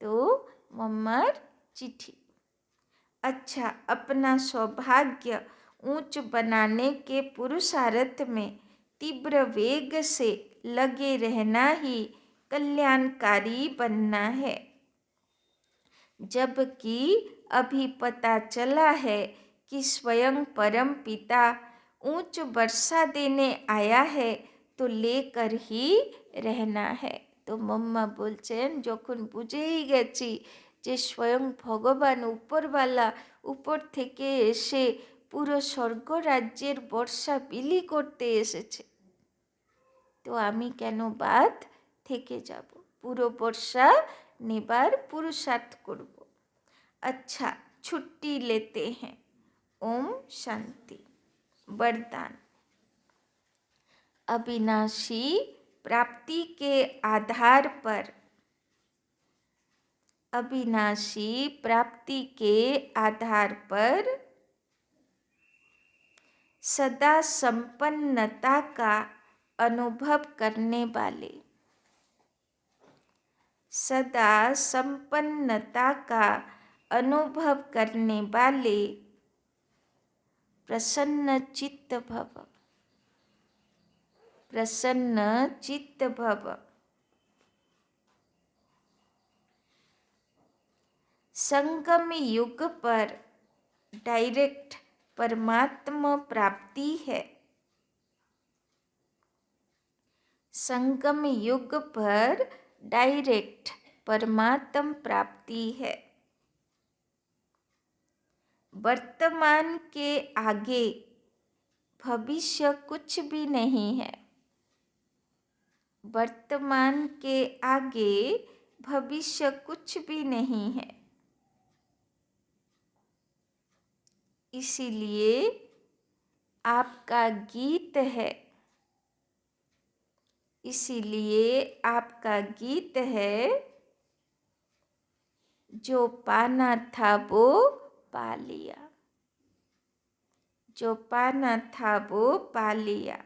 Speaker 1: तो मम्मार चिट्ठी। अच्छा, अपना सौभाग्य ऊंच बनाने के पुरुषार्थ में तीव्र वेग से लगे रहना ही कल्याणकारी बनना है। जबकि अभी पता चला है कि स्वयं परम पिता ऊंच वर्षा देने आया है, तो लेकर ही रहना है। तो मम्मा बोलছেন যখন বুঝেই গেছি যে স্বয়ং ভগবান উপরওয়ালা উপর থেকে এসে পুরো স্বর্গরাজ্যের বর্ষা বিলি করতে এসেছে, তো আমি কেন বাদ থেকে যাব, পুরো বর্ষা নেবার পুরুষার্থ করব। अच्छा, छुट्टी लेते हैं। ओम शांति। वरदान। अविनाशी प्राप्ति के आधार पर, अविनाशी प्राप्ति के आधार पर सदा संपन्नता का अनुभव करने वाले, सदा संपन्नता का अनुभव करने वाले प्रसन्न चित्त भव, प्रसन्न चित्त भव। संगम युग पर डायरेक्ट परमात्मा प्राप्ति है। संगम युग पर डायरेक्ट परमात्म प्राप्ति है। वर्तमान के आगे भविष्य कुछ भी नहीं है। वर्तमान के आगे भविष्य कुछ भी नहीं है। इसीलिए आपका गीत है, इसीलिए आपका गीत है, जो पाना था वो पा लिया, जो पाना था वो पा लिया।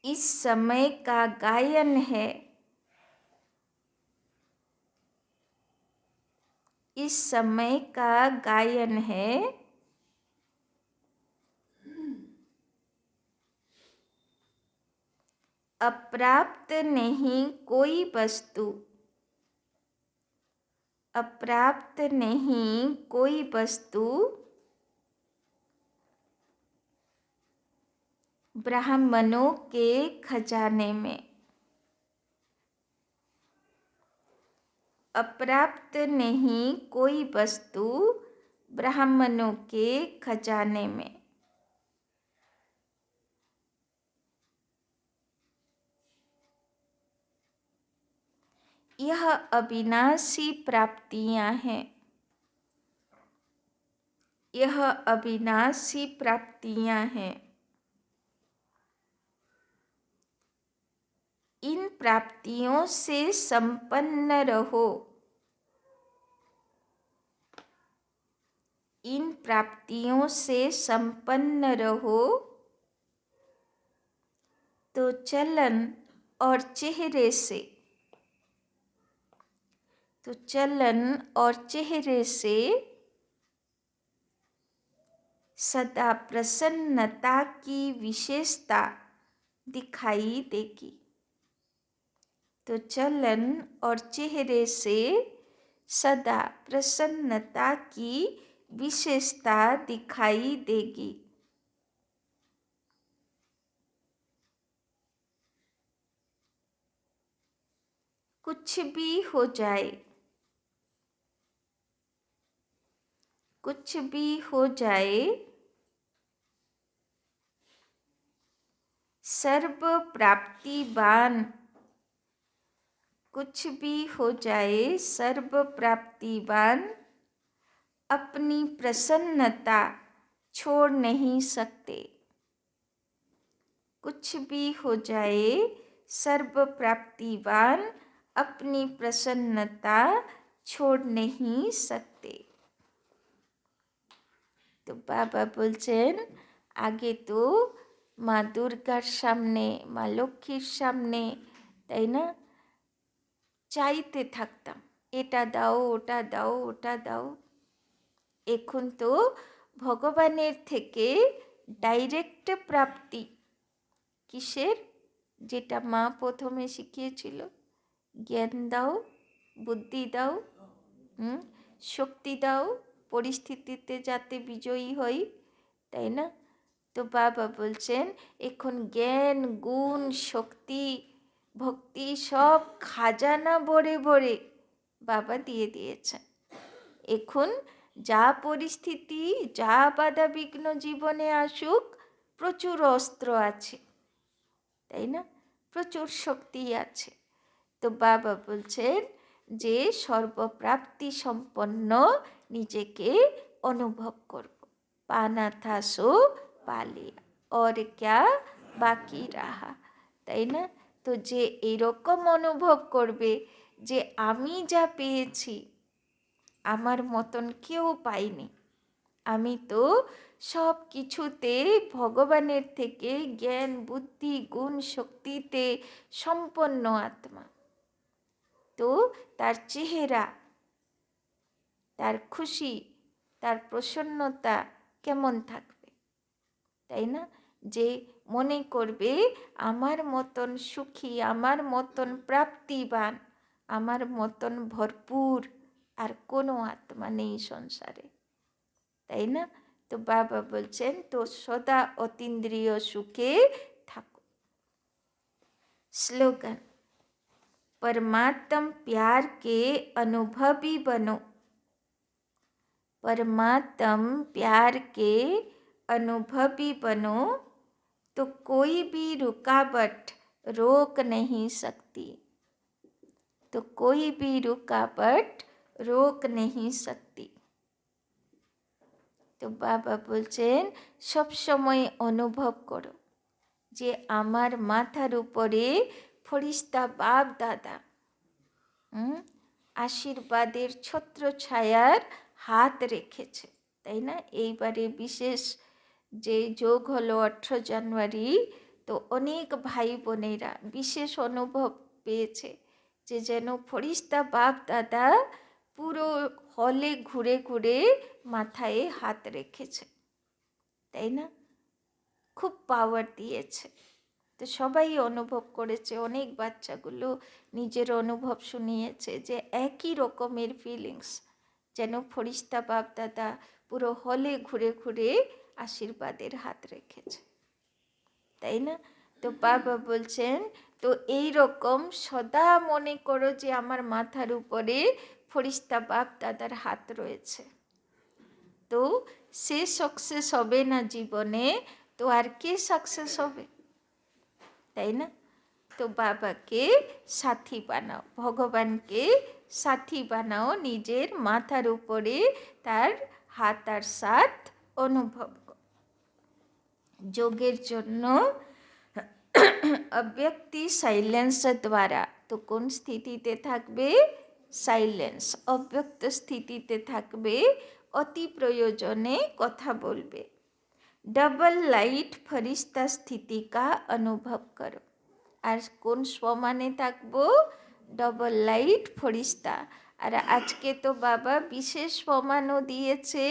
Speaker 1: इस समय का गायन है, इस समय का गायन है, अप्राप्त नहीं कोई वस्तु, अप्राप्त नहीं कोई वस्तु, ब्राह्मणों के खजाने में। अप्राप्त नहीं कोई वस्तु ब्राह्मणों के खजाने में। यह अविनाशी प्राप्तियां हैं, यह अविनाशी प्राप्तियां हैं। इन प्राप्तियों से संपन्न रहो, इन प्राप्तियों से संपन्न रहो, तो चलन और चेहरे से, तो चलन और चेहरे से सदा प्रसन्नता की विशेषता दिखाई देगी। तो चलन और चेहरे से सदा प्रसन्नता की विशेषता दिखाई देगी। कुछ भी हो जाए, कुछ भी हो जाए, सर्व प्राप्तिवान, कुछ भी हो जाए, सर्व प्राप्तिवान अपनी प्रसन्नता छोड़ नहीं सकते। कुछ भी हो जाए, सर्व प्राप्तिवान अपनी प्रसन्नता छोड़ नहीं सकते। तो बाबा बोलছেন আগে তো মা দুর্গার সামনে, মা লক্ষ্মীর সামনে, তাই না, চাইতে থাকতাম, এটা দাও, ওটা দাও, ওটা দাও। এখন তো ভগবানের থেকে ডাইরেক্ট প্রাপ্তি। কিসের? যেটা মা প্রথমে শিখিয়েছিল, জ্ঞান দাও, বুদ্ধি দাও, শক্তি দাও, পরিস্থিতিতে যাতে বিজয়ী হই, তাই না? তো বাবা বলছেন এখন জ্ঞান, গুণ, শক্তি, ভক্তি সব খাজানা ভরে ভরে বাবা দিয়ে দিয়েছেন। এখন যা পরিস্থিতি, যা বাধা বিঘ্ন জীবনে আসুক, প্রচুর অস্ত্র আছে, তাই না, প্রচুর শক্তি আছে। তো বাবা বলছেন যে সর্বপ্রাপ্তি সম্পন্ন নিজেকে অনুভব করব। পানা থা সো পা লিয়া, और क्या বাকি রাহা, তাই না? তো যে এরকম অনুভব করবে যে আমি যা পেয়েছি আমার মতন কেউ পাইনি, আমি তো সব কিছুতে ভগবানের থেকে জ্ঞান, বুদ্ধি, গুণ, শক্তিতে সম্পন্ন আত্মা, তো তার চেহারা, তার খুশি, তার প্রসন্নতা কেমন থাকবে, তাই না? যে মনে করবে আমার মতন সুখী, আমার মতন প্রাপ্তিবান, আমার মতন ভরপুর আর কোনো আত্মা নেই সংসারে, তাই না? তো বাবা বলছেন তো সদা অতীন্দ্রিয় সুখে থাকো। स्लोगन, परमात्म प्यार के अनुभवी बनो। परमात्म प्यार के अनुभवी बनो तो कोई भी रुकावट रोक नहीं सकती। तो कोई भी रुकावट रोक नहीं सकती। तो बाबा বলছেন সব সময় অনুভব করো যে আমার মাথার উপরে ফরিস্তা বাপ দাদা আশীর্বাদের ছত্র ছায়ার হাত রেখেছে, তাই না? এইবারে বিশেষ যে যোগ হলো 18 জানুয়ারি, তো অনেক ভাই বোনেরা বিশেষ অনুভব পেয়েছে যে যেন ফরিস্তা বাপ দাদা পুরো হলে ঘুরে ঘুরে মাথায় হাত রেখেছে, তাই না? খুব পাওয়ার দিয়েছে। তো সবাই অনুভব করেছে, অনেক বাচ্চাগুলো নিজের অনুভব শুনিয়েছে যে একই রকমের ফিলিংস, যেন ফরিস্তা বাপ দাদা পুরো হলে ঘুরে ঘুরে আশীর্বাদের হাত রেখেছে, তাই না? তো বাবা বলছেন তো এই রকম সদা মনে করো যে আমার মাথার উপরে ফরিস্তা বাপ দাদার হাত রয়েছে। তো সে সাকসেস হবে না জীবনে, তো আর কে সাকসেস হবে, তাই না? তো বাবাকে সাথী বানাও, ভগবানকে সাথী বানাও, নিজের মাথার উপরে তার হাত আর সাথ অনুভব করো। যোগের জন্য অব্যক্তি সাইলেন্স দ্বারা, তো কোন স্থিতিতে থাকবে? সাইলেন্স, অব্যক্ত স্থিতিতে থাকবে, অতি প্রয়োজনে কথা বলবে। डबल लाइट फरिश्ता स्थिति का अनुभव करो। আর কোন সমানে থাকবো? Double light ফরিস্তা। আর আজকে তো বাবা বিশেষ সমানও দিয়েছে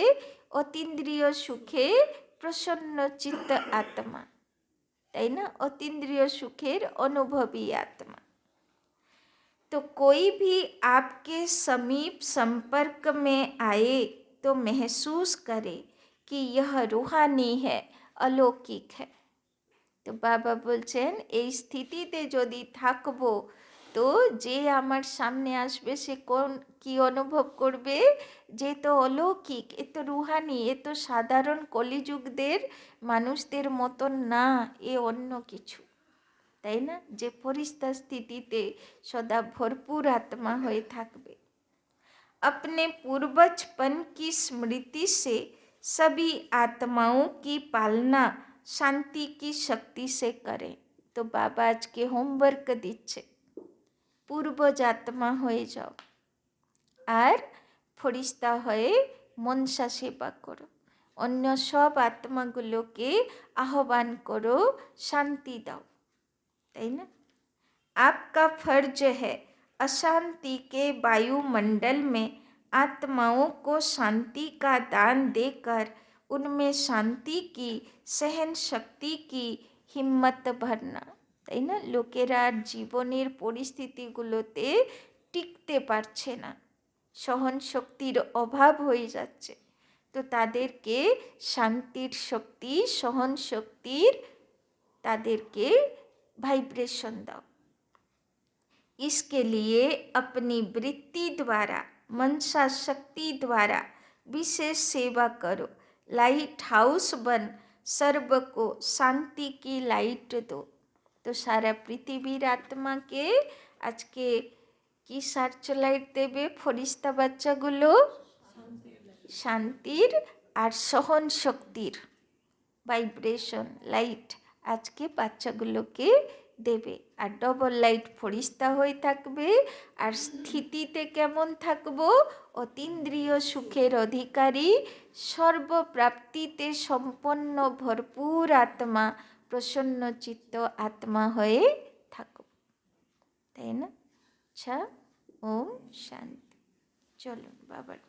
Speaker 1: অতীন্দ্রিয় সুখে প্রসন্ন চিত্ত আত্মা, তাই না? অতীন্দ্রিয় সুখের অনুভবী আত্মা। तो कोई भी आपके समीप संपर्क में आए तो महसूस करे कि यह रूहानी है, अलौकिक है। তো বাবা বলছেন এই স্থিতিতে যদি থাকবো তো যে আমার সামনে আসবে সে কি অনুভব করবে? যে তো অলৌকিক, এ তো রুহানি, এ তো সাধারণ কলিযুগদের মানুষদের মতন না, এ অন্য কিছু, তাই না? যে ফরিস্তা স্থিতিতে সদা ভরপুর আত্মা হয়ে থাকবে। अपने पूर्वजपन की स्मृति से सभी आत्माओं की पालना शांति की शक्ति से करें। तो बाबा आज के होमवर्क दिच्छे, पूर्वज आत्मा হয়ে যাও আর ফরিস্তা হয়ে মনসা সেবা করো, অন্য সব আত্মাগুলোকে আহ্বান করো, শান্তি দাও, তাই না? आपका फर्ज है अशांति के वायुमंडल में आत्माओं को शांति का दान देकर उनमें शांति की सहन शक्ति की हिम्मत भरना, তাই না? লোকেরা জীবনের পরিস্থিতিগুলোতে টিকতে পারছে না, সহন শক্তির অভাব হয়ে যাচ্ছে, তো তাদেরকে শান্তির শক্তি, সহন শক্তির তাদেরকে ভাইব্রেশন দাও। इसके लिए अपनी वृत्ति द्वारा, मनसा शक्ति द्वारा विशेष सेवा करो। लाइट हाउस बन सर्व को शांति की लाइट दो। तो सारा पृथ्वीर आत्माके আজকে কি সার্চ লাইট দেবে ফরিস্তা বাচ্চাগুলো? শান্তির আর সহন শক্তির ভাইব্রেশন লাইট আজকে বাচ্চাগুলোকে দেবে। আর ডবল লাইট ফরিস্তা হয়ে থাকবে। আর স্থিতিতে কেমন থাকবো? অতীন্দ্রিয় সুখের অধিকারী, সর্বপ্রাপ্তিতে সম্পন্ন ভরপুর আত্মা, প্রসন্ন চিত্ত আত্মা হয়ে থাকো, তাই না? আচ্ছা, ওম শান্তি। চলুন বাবার